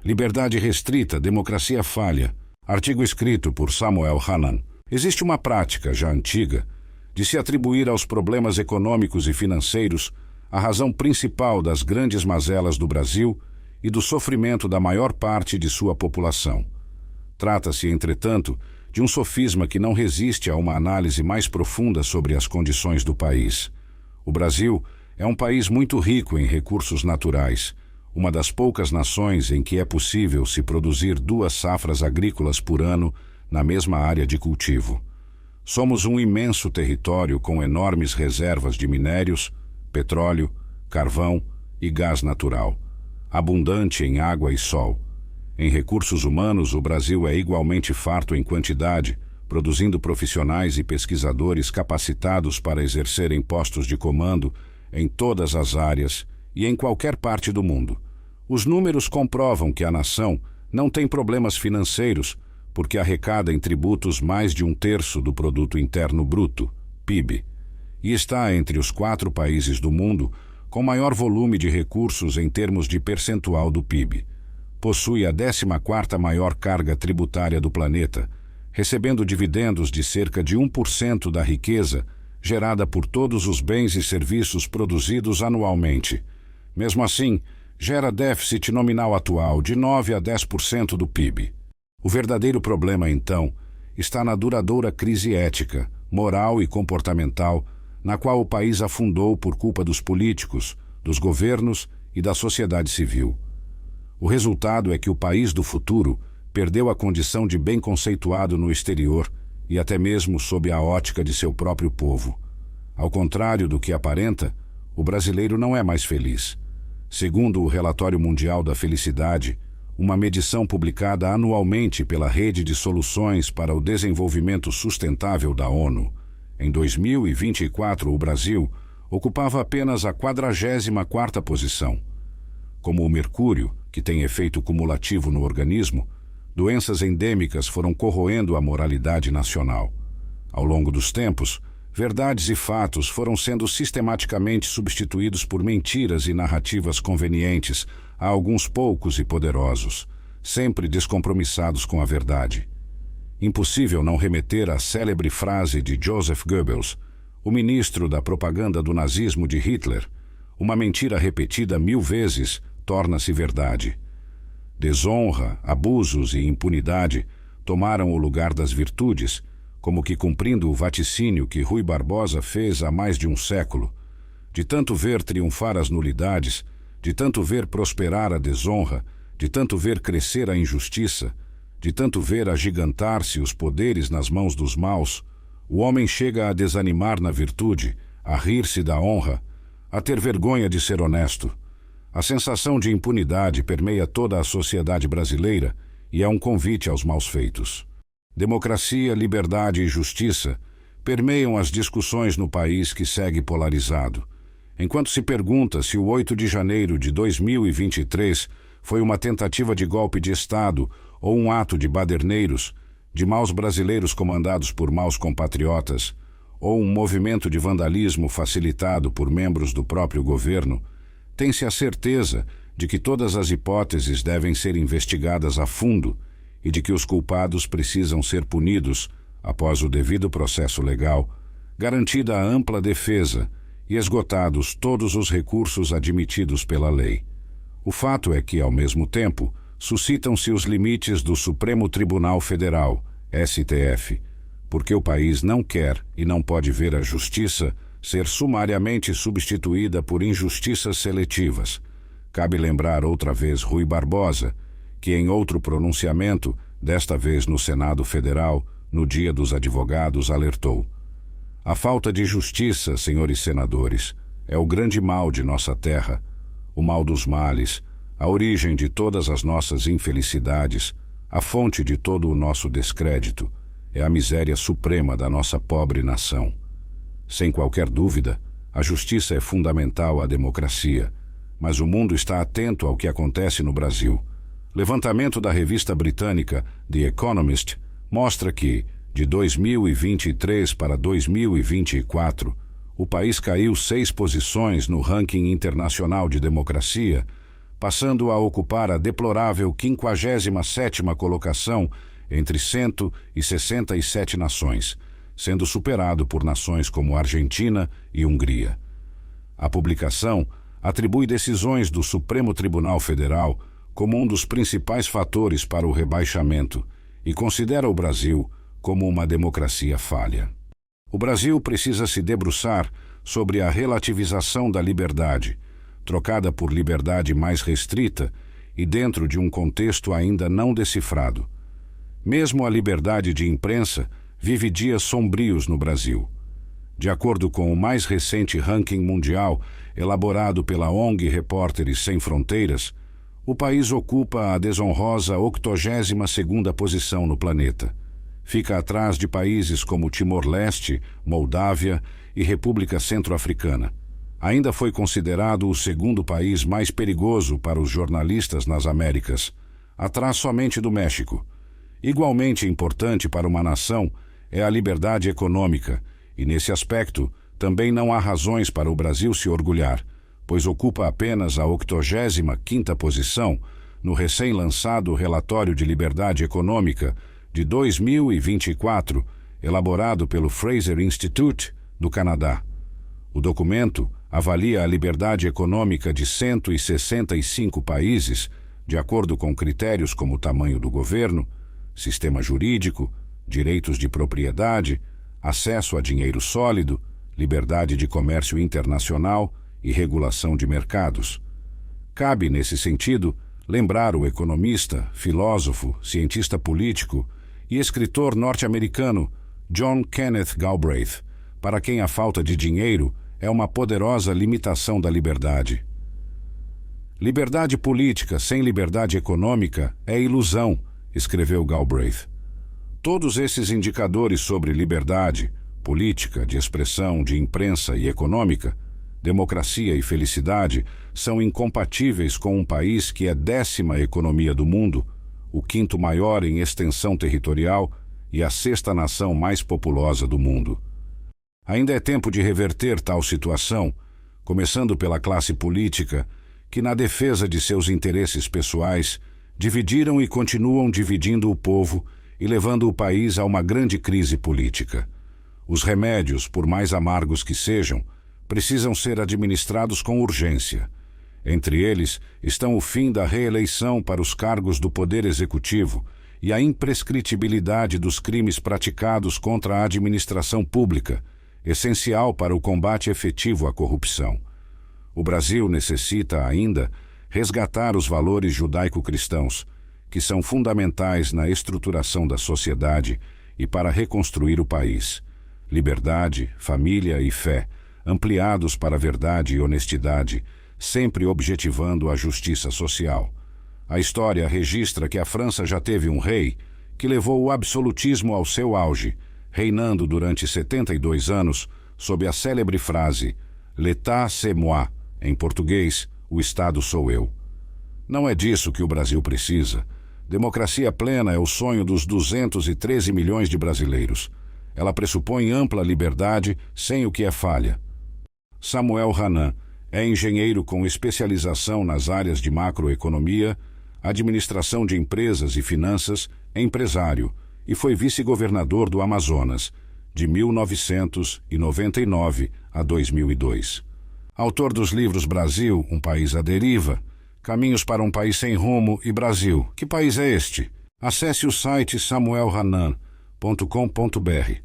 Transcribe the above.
Liberdade restrita, democracia falha. Artigo escrito por Samuel Hannan. Existe uma prática, já antiga, de se atribuir aos problemas econômicos e financeiros a razão principal das grandes mazelas do Brasil e do sofrimento da maior parte de sua população. Trata-se, entretanto, de um sofisma que não resiste a uma análise mais profunda sobre as condições do país. O Brasil é um país muito rico em recursos naturais, uma das poucas nações em que é possível se produzir 2 safras agrícolas por ano na mesma área de cultivo. Somos um imenso território com enormes reservas de minérios, petróleo, carvão e gás natural, abundante em água e sol. Em recursos humanos, o Brasil é igualmente farto em quantidade, produzindo profissionais e pesquisadores capacitados para exercerem postos de comando em todas as áreas e em qualquer parte do mundo. Os números comprovam que a nação não tem problemas financeiros porque arrecada em tributos mais de 1/3 do Produto Interno Bruto, PIB, e está entre os 4 países do mundo com maior volume de recursos em termos de percentual do PIB. Possui a 14ª maior carga tributária do planeta, recebendo dividendos de cerca de 1% da riqueza gerada por todos os bens e serviços produzidos anualmente. Mesmo assim, gera déficit nominal atual de 9 a 10% do PIB. O verdadeiro problema, então, está na duradoura crise ética, moral e comportamental na qual o país afundou por culpa dos políticos, dos governos e da sociedade civil. O resultado é que o país do futuro perdeu a condição de bem conceituado no exterior e até mesmo sob a ótica de seu próprio povo. Ao contrário do que aparenta, o brasileiro não é mais feliz. Segundo o Relatório Mundial da Felicidade, uma medição publicada anualmente pela Rede de Soluções para o Desenvolvimento Sustentável da ONU, em 2024 o Brasil ocupava apenas a 44ª posição. Como o mercúrio, que tem efeito cumulativo no organismo, doenças endêmicas foram corroendo a moralidade nacional. Ao longo dos tempos, verdades e fatos foram sendo sistematicamente substituídos por mentiras e narrativas convenientes a alguns poucos e poderosos, sempre descompromissados com a verdade. Impossível não remeter à célebre frase de Joseph Goebbels, o ministro da propaganda do nazismo de Hitler: uma mentira repetida 1000 vezes torna-se verdade. Desonra, abusos e impunidade tomaram o lugar das virtudes, como que cumprindo o vaticínio que Rui Barbosa fez há mais de um século. De tanto ver triunfar as nulidades, de tanto ver prosperar a desonra, de tanto ver crescer a injustiça, de tanto ver agigantar-se os poderes nas mãos dos maus, o homem chega a desanimar na virtude, a rir-se da honra, a ter vergonha de ser honesto. A sensação de impunidade permeia toda a sociedade brasileira e é um convite aos maus feitos. Democracia, liberdade e justiça permeiam as discussões no país que segue polarizado. Enquanto se pergunta se o 8 de janeiro de 2023 foi uma tentativa de golpe de Estado ou um ato de baderneiros, de maus brasileiros comandados por maus compatriotas, ou um movimento de vandalismo facilitado por membros do próprio governo, tem-se a certeza de que todas as hipóteses devem ser investigadas a fundo e de que os culpados precisam ser punidos após o devido processo legal, garantida a ampla defesa e esgotados todos os recursos admitidos pela lei. O fato é que, ao mesmo tempo, suscitam-se os limites do Supremo Tribunal Federal, STF, porque o país não quer e não pode ver a justiça ser sumariamente substituída por injustiças seletivas. Cabe lembrar outra vez Rui Barbosa, que em outro pronunciamento, desta vez no Senado Federal, no Dia dos Advogados, alertou: a falta de justiça, senhores senadores, é o grande mal de nossa terra, o mal dos males, a origem de todas as nossas infelicidades, a fonte de todo o nosso descrédito, é a miséria suprema da nossa pobre nação. Sem qualquer dúvida, a justiça é fundamental à democracia, mas o mundo está atento ao que acontece no Brasil. Levantamento da revista britânica The Economist mostra que, de 2023 para 2024, o país caiu 6 posições no ranking internacional de democracia passando a ocupar a deplorável 57ª colocação entre 167 nações, sendo superado por nações como Argentina e Hungria. A publicação atribui decisões do Supremo Tribunal Federal como um dos principais fatores para o rebaixamento e considera o Brasil como uma democracia falha. O Brasil precisa se debruçar sobre a relativização da liberdade, trocada por liberdade mais restrita e dentro de um contexto ainda não decifrado. Mesmo a liberdade de imprensa vive dias sombrios no Brasil. De acordo com o mais recente ranking mundial, elaborado pela ONG Repórteres Sem Fronteiras, o país ocupa a desonrosa 82ª posição no planeta. Fica atrás de países como Timor-Leste, Moldávia e República Centro-Africana. Ainda foi considerado o segundo país mais perigoso para os jornalistas nas Américas, atrás somente do México. Igualmente importante para uma nação é a liberdade econômica, e nesse aspecto também não há razões para o Brasil se orgulhar, pois ocupa apenas a 85ª posição no recém-lançado Relatório de Liberdade Econômica de 2024, elaborado pelo Fraser Institute, do Canadá. O documento avalia a liberdade econômica de 165 países, de acordo com critérios como o tamanho do governo, sistema jurídico, direitos de propriedade, acesso a dinheiro sólido, liberdade de comércio internacional e regulação de mercados. Cabe, nesse sentido, lembrar o economista, filósofo, cientista político e escritor norte-americano John Kenneth Galbraith, para quem a falta de dinheiro é uma poderosa limitação da liberdade. Liberdade política sem liberdade econômica é ilusão, escreveu Galbraith. Todos esses indicadores sobre liberdade, política, de expressão, de imprensa e econômica, democracia e felicidade são incompatíveis com um país que é 10ª economia do mundo, o 5º maior em extensão territorial e a 6ª nação mais populosa do mundo. Ainda é tempo de reverter tal situação, começando pela classe política, que na defesa de seus interesses pessoais dividiram e continuam dividindo o povo e levando o país a uma grande crise política. Os remédios, por mais amargos que sejam, precisam ser administrados com urgência. Entre eles estão o fim da reeleição para os cargos do Poder Executivo e a imprescritibilidade dos crimes praticados contra a administração pública, essencial para o combate efetivo à corrupção. O Brasil necessita ainda resgatar os valores judaico-cristãos, que são fundamentais na estruturação da sociedade e para reconstruir o país. Liberdade, família e fé, ampliados para a verdade e honestidade, sempre objetivando a justiça social. A história registra que a França já teve um rei que levou o absolutismo ao seu auge, reinando durante 72 anos sob a célebre frase «L'État c'est moi», em português, o Estado sou eu. Não é disso que o Brasil precisa. Democracia plena é o sonho dos 213 milhões de brasileiros. Ela pressupõe ampla liberdade sem o que é falha. Samuel Hanan é engenheiro com especialização nas áreas de macroeconomia, administração de empresas e finanças, empresário, e foi vice-governador do Amazonas, de 1999 a 2002. Autor dos livros Brasil, um país à deriva, Caminhos para um país sem rumo e Brasil, que país é este? Acesse o site samuelhanan.com.br.